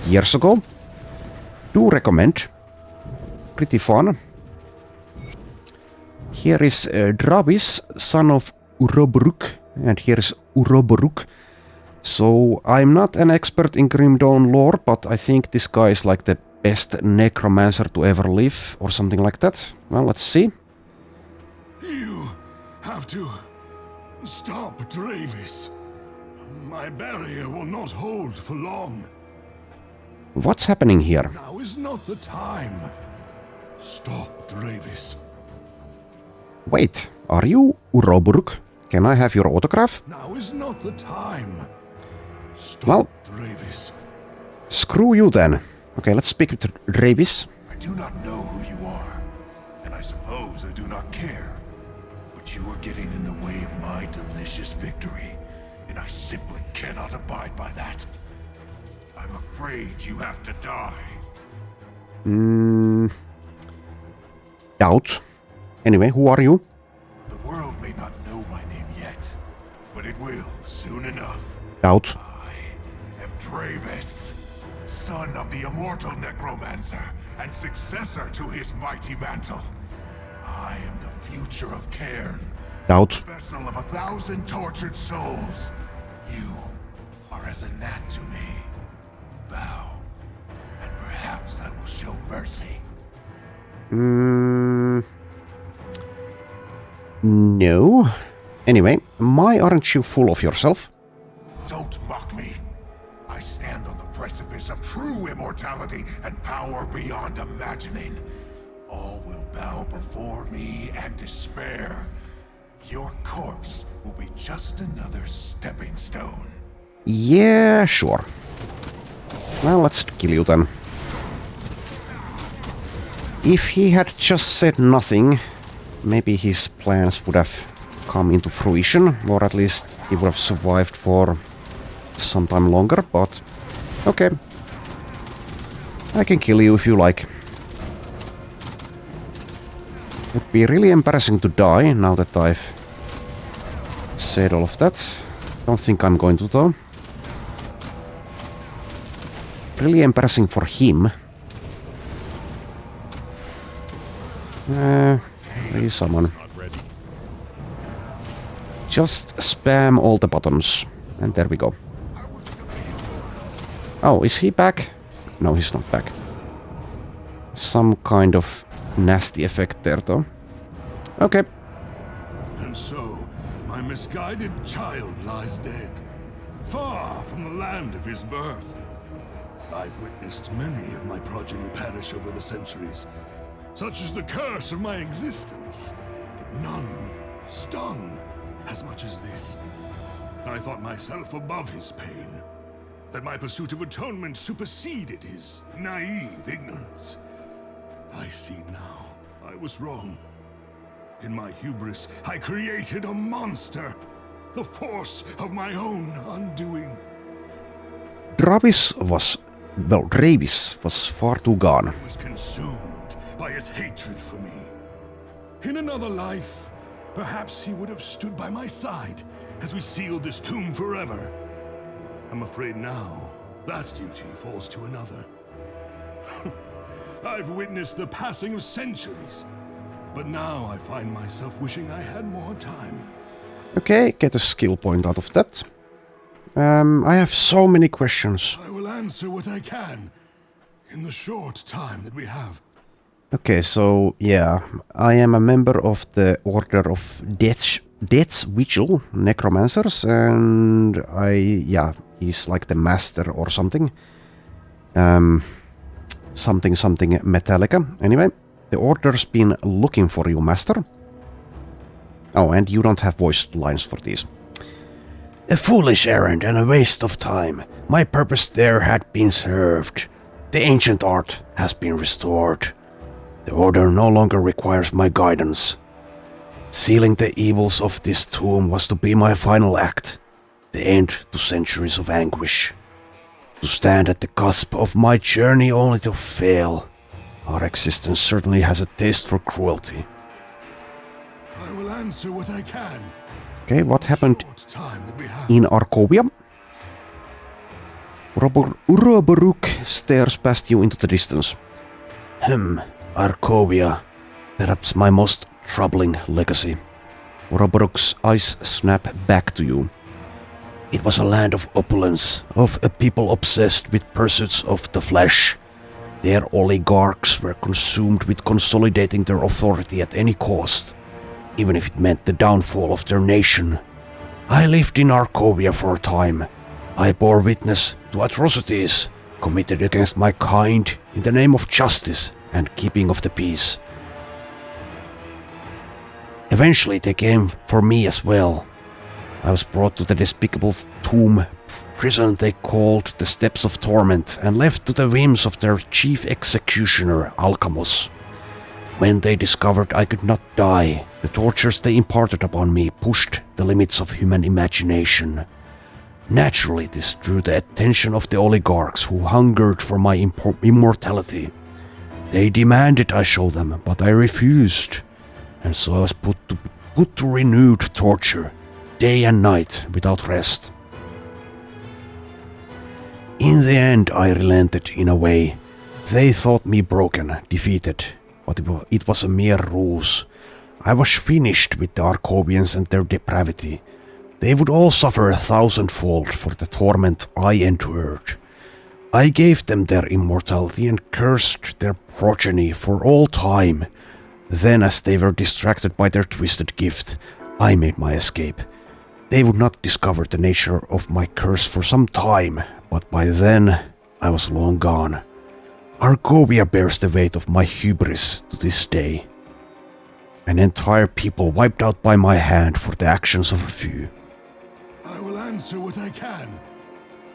A: years ago. Do recommend. Pretty fun. Here is Dravis, son of Uroboruk, and here is Uroboruk. So I'm not an expert in Grim Dawn lore, but I think this guy is like the best necromancer to ever live, or something like that. Well, let's see.
C: You have to stop Dravis. My barrier will not hold for long.
A: What's happening here?
C: Now is not the time. Stop Dravis.
A: Wait, are you Uroboruk? Can I have your autograph?
C: Now is not the time. Stop
A: Well,
C: Dravis.
A: screw you then. Okay, let's speak with Dravis.
B: I do not know who you are, and I suppose I do not care. But you are getting in the way of my delicious victory, and I simply cannot abide by that. I'm afraid you have to die.
A: Doubt. Anyway, who are you?
B: The world may not know my name yet, but it will soon enough.
A: Doubt.
B: I am Dravis, son of the immortal necromancer and successor to his mighty mantle. I am the future of Cairn,
A: Doubt.
B: vessel of 1,000 tortured souls. You are as a gnat to me. Bow, and perhaps I will show mercy.
A: No. Anyway, why aren't you full of yourself?
B: Don't mock me. I stand on the precipice of true immortality and power beyond imagining. All will bow before me and despair. Your corpse will be just another stepping stone.
A: Yeah, sure. Well, let's kill you then. If he had just said nothing, maybe his plans would have come into fruition, or at least he would have survived for some time longer, but okay. I can kill you if you like. Would be really embarrassing to die now that I've said all of that. Don't think I'm going to though. Really embarrassing for him. Resummon. Just spam all the buttons. And there we go. Oh, is he back? No, he's not back. Some kind of nasty effect there, though. Okay.
C: And so, my misguided child lies dead, far from the land of his birth. I've witnessed many of my progeny perish over the centuries, such as the curse of my existence, but none stung as much as this. I thought myself above his pain, that my pursuit of atonement superseded his naive ignorance. I see now, I was wrong. In my hubris, I created a monster, the force of my own undoing.
A: Dravis was far too gone.
C: I was consumed by his hatred for me. In another life, perhaps he would have stood by my side as we sealed this tomb forever. I'm afraid now that duty falls to another. I've witnessed the passing of centuries, but now I find myself wishing I had more time.
A: Okay, get a skill point out of that. I have so many questions.
C: I will answer what I can in the short time that we have.
A: Okay, so yeah, I am a member of the Order of Death's Vigil Necromancers, and he's like the master or something. Something Metallica. Anyway, the Order's been looking for you, master. Oh, and you don't have voiced lines for these. A foolish errand and a waste of time. My purpose there had been served. The ancient art has been restored. The Order no longer requires my guidance. Sealing the evils of this tomb was to be my final act, the end to centuries of anguish. To stand at the cusp of my journey only to fail. Our existence certainly has a taste for cruelty.
C: I will answer what I can.
A: Okay, what happened
C: Time that we have.
A: in Arkovia? Uroboruk stares past you into the distance. Arkovia. Perhaps my most troubling legacy. Uroboruk's eyes snap back to you. It was a land of opulence, of a people obsessed with pursuits of the flesh. Their oligarchs were consumed with consolidating their authority at any cost, even if it meant the downfall of their nation. I lived in Arkovia for a time. I bore witness to atrocities committed against my kind in the name of justice and keeping of the peace. Eventually they came for me as well. I was brought to the despicable tomb prison they called the Steps of Torment and left to the whims of their chief executioner, Alchemos. When they discovered I could not die, the tortures they imparted upon me pushed the limits of human imagination. Naturally, this drew the attention of the oligarchs who hungered for my immortality. They demanded I show them, but I refused, and so I was put to renewed torture, day and night, without rest. In the end, I relented in a way. They thought me broken, defeated, but it was a mere ruse. I was finished with the Arkovians and their depravity. They would all suffer 1,000-fold for the torment I endured. I gave them their immortality and cursed their progeny for all time. Then, as they were distracted by their twisted gift, I made my escape. They would not discover the nature of my curse for some time, but by then I was long gone. Argovia bears the weight of my hubris to this day. An entire people wiped out by my hand for the actions of a few.
C: I will answer what I can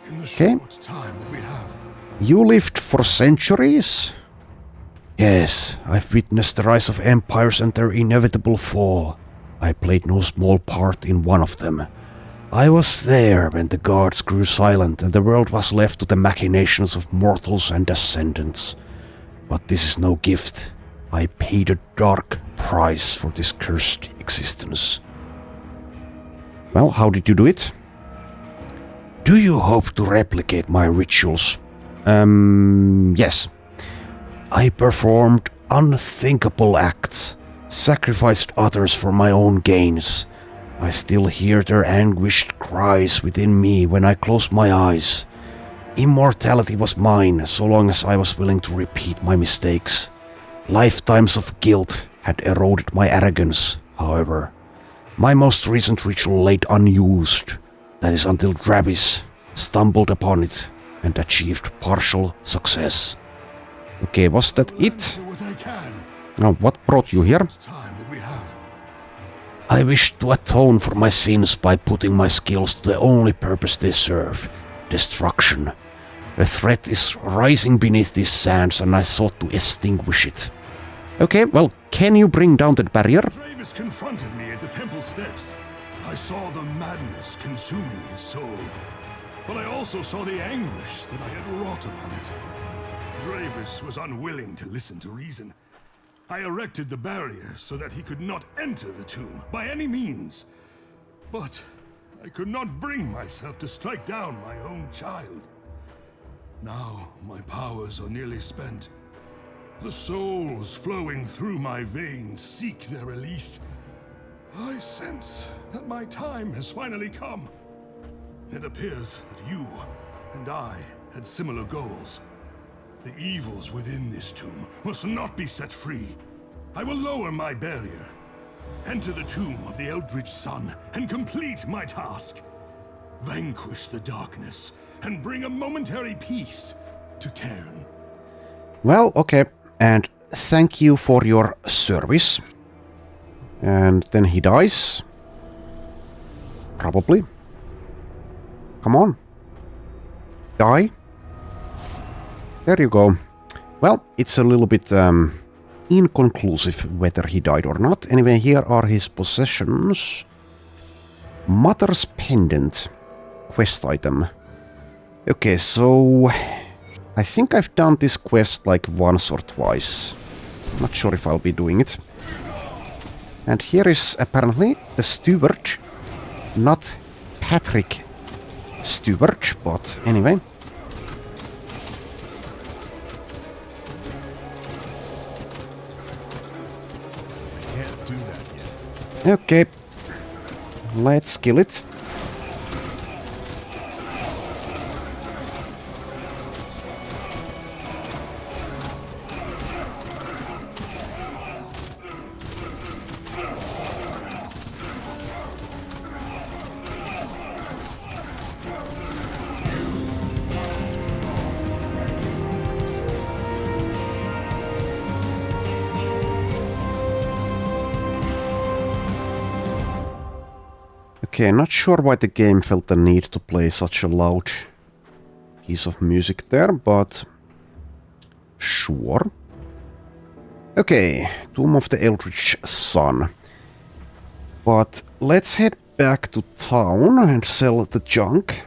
C: in the short time that we have.
A: You lived for centuries? Yes, I've witnessed the rise of empires and their inevitable fall. I played no small part in one of them. I was there when the gods grew silent and the world was left to the machinations of mortals and ascendants. But this is no gift. I paid a dark price for this cursed existence. Well, how did you do it? Do you hope to replicate my rituals? Yes. I performed unthinkable acts, sacrificed others for my own gains. I still hear their anguished cries within me when I close my eyes. Immortality was mine so long as I was willing to repeat my mistakes. Lifetimes of guilt had eroded my arrogance, however. My most recent ritual laid unused. That is until Travis stumbled upon it and achieved partial success. Okay, was that it? Now, what brought you here? I wish to atone for my sins by putting my skills to the only purpose they serve, destruction. A threat is rising beneath these sands and I sought to extinguish it. Okay, well, can you bring down that barrier?
C: Travis confronted me at the temple steps. I saw the madness consuming his soul, but I also saw the anguish that I had wrought upon it. Travis was unwilling to listen to reason. I erected the barrier so that he could not enter the tomb by any means. But I could not bring myself to strike down my own child. Now my powers are nearly spent. The souls flowing through my veins seek their release. I sense that my time has finally come. It appears that you and I had similar goals. The evils within this tomb must not be set free. I will lower my barrier, enter the tomb of the Eldritch Sun, and complete my task. Vanquish the darkness, and bring a momentary peace to Cairn.
A: Well, okay. And thank you for your service. And then he dies. Probably. Come on. Die. There you go. Well, it's a little bit inconclusive whether he died or not. Anyway, here are his possessions. Mother's Pendant. Quest item. Okay, so I think I've done this quest like once or twice. Not sure if I'll be doing it. And here is apparently the steward. Not Patrick Stewart, but anyway.
C: Can't do that yet.
A: Okay. Let's kill it. Okay, not sure why the game felt the need to play such a loud piece of music there, but sure. Okay, Tomb of the Eldritch Sun. But let's head back to town and sell the junk.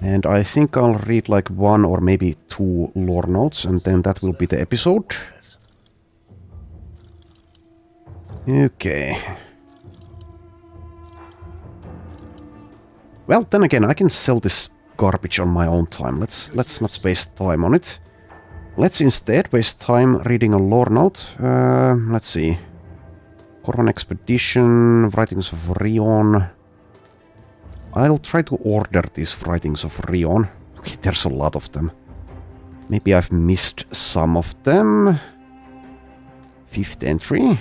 A: And I think I'll read like 1 or maybe 2 lore notes, and then that will be the episode. Okay. Well, then again, I can sell this garbage on my own time. Let's not waste time on it. Let's instead waste time reading a lore note. Let's see. Corvan Expedition, Writings of Rion. I'll try to order these Writings of Rion. Okay, there's a lot of them. Maybe I've missed some of them. 5th entry.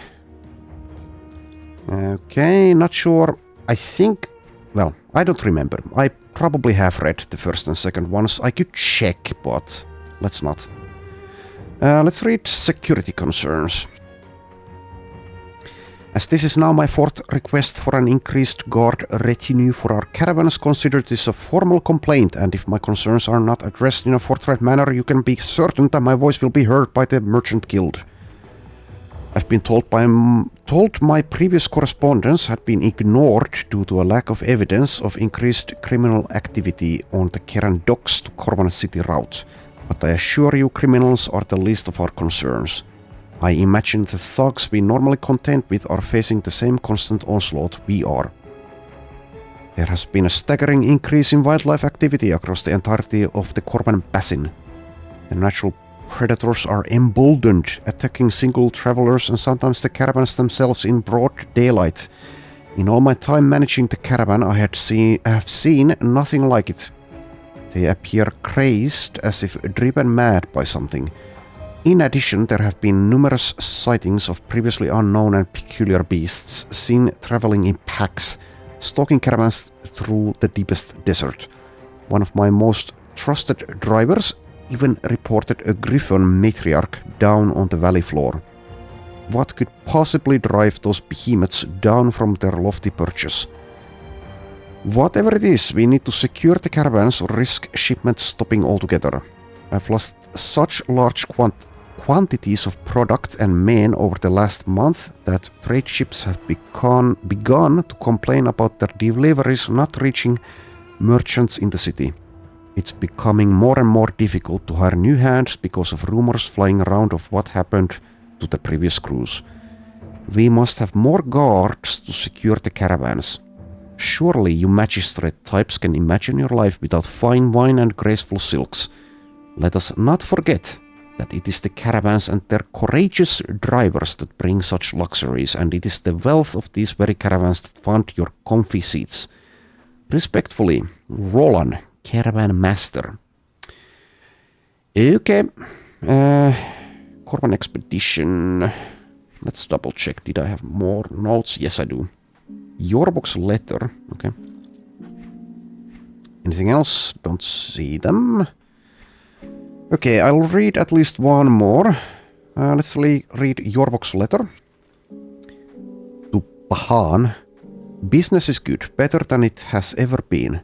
A: Okay, not sure. I think... Well, I don't remember. I probably have read the first and second ones. I could check, but let's not. Let's read security concerns. As this is now my 4th request for an increased guard retinue for our caravans, consider this a formal complaint, and if my concerns are not addressed in a forthright manner, you can be certain that my voice will be heard by the Merchant Guild. I've been told my previous correspondence had been ignored due to a lack of evidence of increased criminal activity on the Cairn docks to Corvan City route, but I assure you criminals are the least of our concerns. I imagine the thugs we normally contend with are facing the same constant onslaught we are. There has been a staggering increase in wildlife activity across the entirety of the Corvan Basin. The natural predators are emboldened, attacking single travelers and sometimes the caravans themselves in broad daylight. In all my time managing the caravan, I have seen nothing like it. They appear crazed, as if driven mad by something. In addition, there have been numerous sightings of previously unknown and peculiar beasts seen traveling in packs, stalking caravans through the deepest desert. One of my most trusted drivers even reported a griffon matriarch down on the valley floor. What could possibly drive those behemoths down from their lofty perches? Whatever it is, we need to secure the caravans or risk shipments stopping altogether. I've lost such large quantities of product and men over the last month that trade ships have begun to complain about their deliveries not reaching merchants in the city. It's becoming more and more difficult to hire new hands because of rumors flying around of what happened to the previous crews. We must have more guards to secure the caravans. Surely you magistrate types can imagine your life without fine wine and graceful silks. Let us not forget that it is the caravans and their courageous drivers that bring such luxuries, and it is the wealth of these very caravans that fund your comfy seats. Respectfully, Roland, Caravan Master. Okay. Corban Expedition. Let's double check. Did I have more notes? Yes, I do. Yorbox letter. Okay. Anything else? Don't see them. Okay, I'll read at least one more. Let's read Yorbox letter. To Pahan. Business is good, better than it has ever been.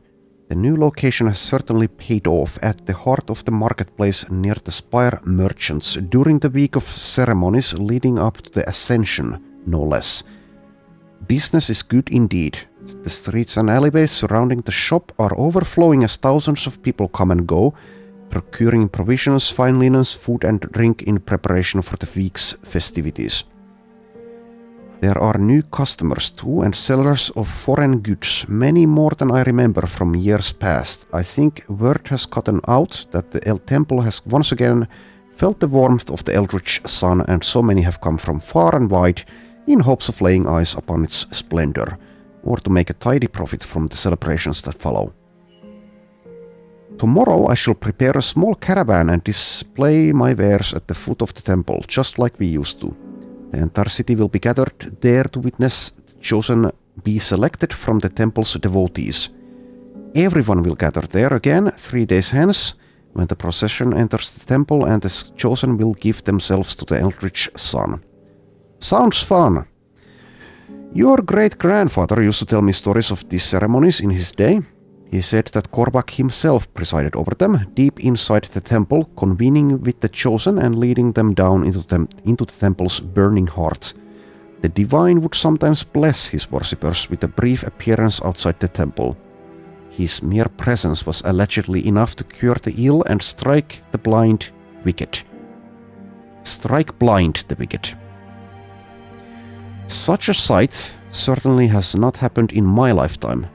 A: The new location has certainly paid off at the heart of the marketplace near the Spire Merchants during the week of ceremonies leading up to the Ascension, no less. Business is good indeed. The streets and alleyways surrounding the shop are overflowing as thousands of people come and go, procuring provisions, fine linens, food and drink in preparation for the week's festivities. There are new customers too, and sellers of foreign goods, many more than I remember from years past. I think word has gotten out that the Temple has once again felt the warmth of the eldritch sun, and so many have come from far and wide in hopes of laying eyes upon its splendor, or to make a tidy profit from the celebrations that follow. Tomorrow I shall prepare a small caravan and display my wares at the foot of the temple, just like we used to. The entire city will be gathered there to witness the chosen be selected from the temple's devotees. Everyone will gather there again 3 days hence, when the procession enters the temple and the chosen will give themselves to the eldritch sun. Sounds fun! Your great-grandfather used to tell me stories of these ceremonies in his day. He said that Korbak himself presided over them, deep inside the temple, convening with the chosen and leading them down into the temple's burning heart. The divine would sometimes bless his worshippers with a brief appearance outside the temple. His mere presence was allegedly enough to cure the ill and strike blind the wicked. Such a sight certainly has not happened in my lifetime.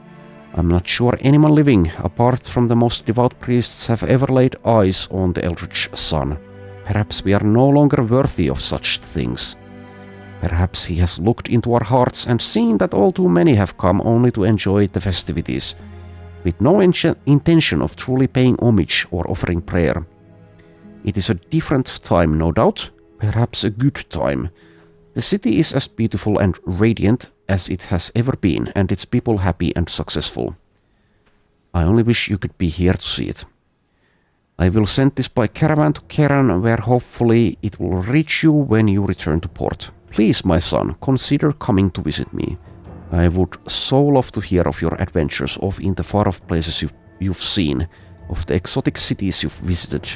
A: I'm not sure anyone living, apart from the most devout priests, have ever laid eyes on the eldritch sun. Perhaps we are no longer worthy of such things. Perhaps he has looked into our hearts and seen that all too many have come only to enjoy the festivities, with no intention of truly paying homage or offering prayer. It is a different time, no doubt, perhaps a good time. The city is as beautiful and radiant as it has ever been, and its people happy and successful. I only wish you could be here to see it. I will send this by caravan to Keran, where hopefully it will reach you when you return to port. Please, my son, consider coming to visit me. I would so love to hear of your adventures off in the far-off places you've seen, of the exotic cities you've visited.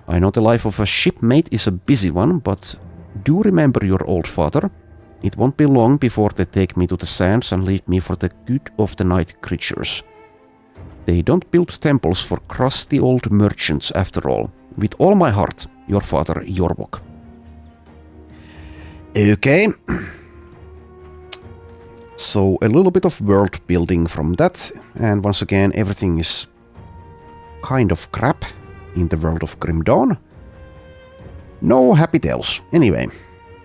A: I know the life of a shipmate is a busy one, but do remember your old father. It won't be long before they take me to the sands and leave me for the good of the night creatures. They don't build temples for crusty old merchants after all. With all my heart, your father, Yorbok. Okay. So a little bit of world building from that, and once again everything is kind of crap in the world of Grim Dawn. No happy tales. Anyway,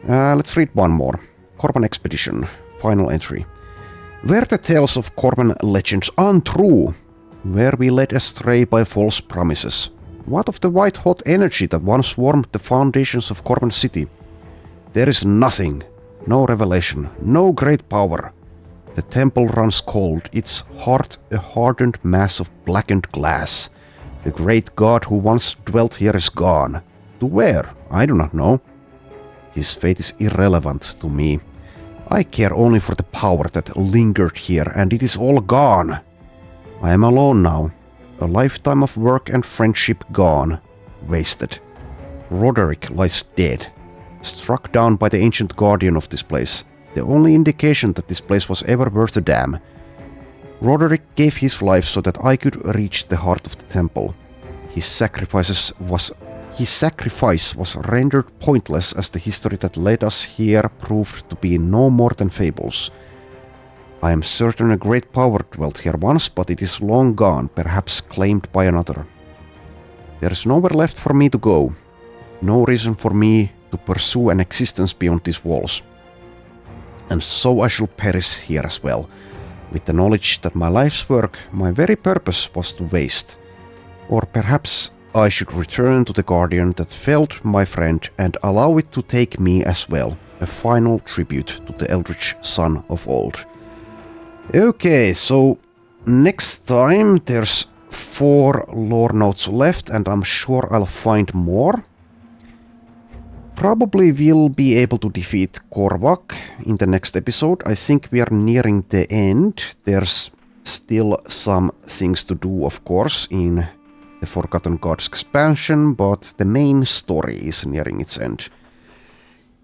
A: let's read one more. Corban Expedition, final entry. Were the tales of Corban legends untrue? Were we led astray by false promises? What of the white-hot energy that once warmed the foundations of Corban City? There is nothing, no revelation, no great power. The temple runs cold, its heart a hardened mass of blackened glass. The great god who once dwelt here is gone. To where? I do not know. His fate is irrelevant to me. I care only for the power that lingered here, and it is all gone. I am alone now. A lifetime of work and friendship gone. Wasted. Roderick lies dead. Struck down by the ancient guardian of this place. The only indication that this place was ever worth a damn. Roderick gave his life so that I could reach the heart of the temple. His sacrifice was his sacrifice was rendered pointless as the history that led us here proved to be no more than fables. I am certain a great power dwelt here once, but it is long gone, perhaps claimed by another. There is nowhere left for me to go, no reason for me to pursue an existence beyond these walls. And so I shall perish here as well, with the knowledge that my life's work, my very purpose, was to waste. Or perhaps I should return to the Guardian that felled my friend and allow it to take me as well, a final tribute to the Eldritch Son of Old. Okay, so next time there's 4 lore notes left, and I'm sure I'll find more. Probably we'll be able to defeat Korvac in the next episode. I think we are nearing the end. There's still some things to do, of course, in the Forgotten Gods expansion, but the main story is nearing its end.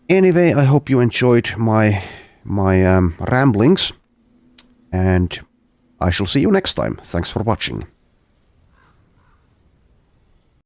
A: Anyway, I hope you enjoyed my ramblings, and I shall see you next time. Thanks for watching.